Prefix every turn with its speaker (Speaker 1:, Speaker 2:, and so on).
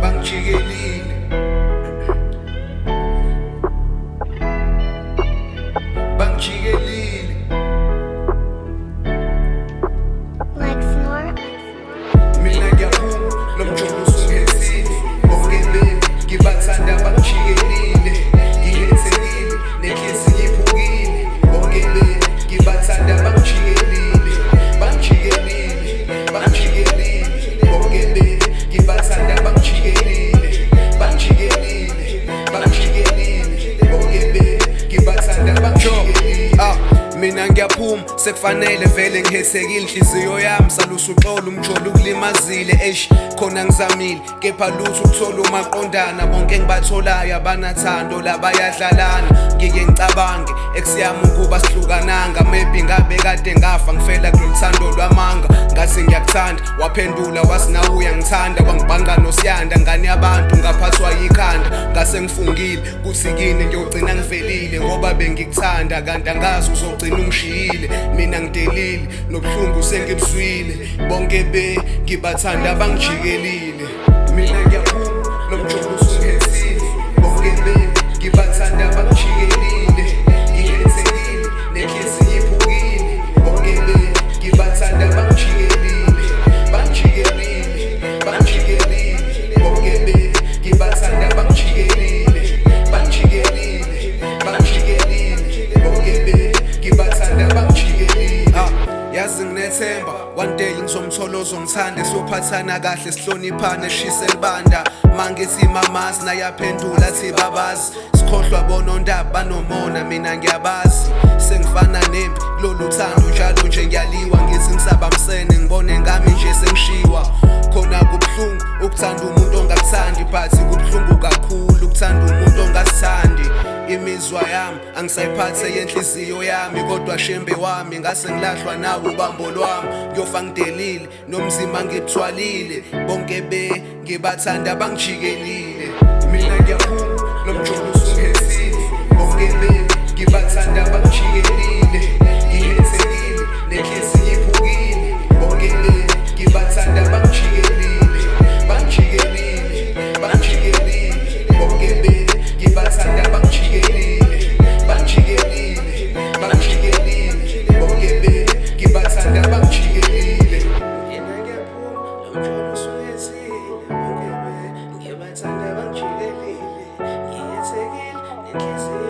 Speaker 1: Bangijikelile, bangijikelile. Mina ngiyaphuma lo mjodo usungenzile. Bonke bemi ngibathanda bangijikelile. Ngiyethekile nenhliziyo iphukile. Bonke bemi ngibathanda bangijikelile. Bangijikelile, bangijikelile. Bonke bemi ngibathanda bangijikelile. Bangijikelile, bangijikelile. Bonke bemi ngibathanda bangijikelile. Mina ngiyaphuma sekufanele vele ngihethekile. Inhliziyo yami salusa uxolo umjolo ukulimazile. Khona ngizamile kepha lutho ukuthola umaqondana. Bonke engibatholayo abanathando labayadlalana. Ngike ngicabange ekusiyami ukuba sihlukananga. Maybe ngabe kade ngafa ngifela kulolu thando lwamanga. Ngathi ngiyakuthanda waphendula wathi nawe uyangithanda. Wangibhanga noSiyanda ngane yabantu ngaphathwa yikhanda. Ngase ngifungile kuthi kini ngiyogcina ngivelile ngoba bengikuthanda kanti angazi uzogcina ungishiyile. Mina ngidelile nobuhlungu sengibuzwile. Bonke ngibathanda abangijikelile. Mina ngiyaphuma lo mjodo usungenzile. Bonke ngibathanda abangijikelile. Ngiyethekile nenhliziyo iphukile. Bonke ngibathanda abangijikelile. Bangijikelile, bangijikelile. Bonke ngibathanda abangijikelile. Bangijikelile, bangijikelile. Bonke ngibathanda abangijikelile. Yazi nginethemba one day ngizomthola ozongithanda. Siyophathana kahle sihloniphane shise libanda. Mangithi mamazi naye yaphendula athi babazi. Sikhohlwa bonondaba banomona mina ngiyabazi. Sengifana nempi kulolu thando njalo nje ngiyaliwa. Ngithi ngisabamsene ngibone ngami nje sengishiwa. Khona kubuhlungu ukuthanda umuntu ongakuthandi, but kubuhlungu kakhulu ukuthanda umuntu ongasithandi. Imizwa yami angisayiphathe yenhliziyo yami, kodwa shembe wami ngase ngilahlwa nawe ubambo lwami. Ngiyofa ngidelile nomzimba ngithwalile. Bonke ngibathanda abangijikelile. Mina ngiyaphuma lo mjodo usungenzile. Bonke ngibathanda abangijikelile. Ngiyethekile nenhliziyo iphukile. Bonke ngibathanda abangijikelile. Bangijikelile, bangijikelile. Bonke ngibathanda abangijikelile. Bangijikelile, bangijikelile. Bonke ngibathanda abangijikelile. Mina ngiyaphuma lo mjodo usungenzile. Bonke ngibathanda abangijikelile. Ngiyethekile nenhliziyo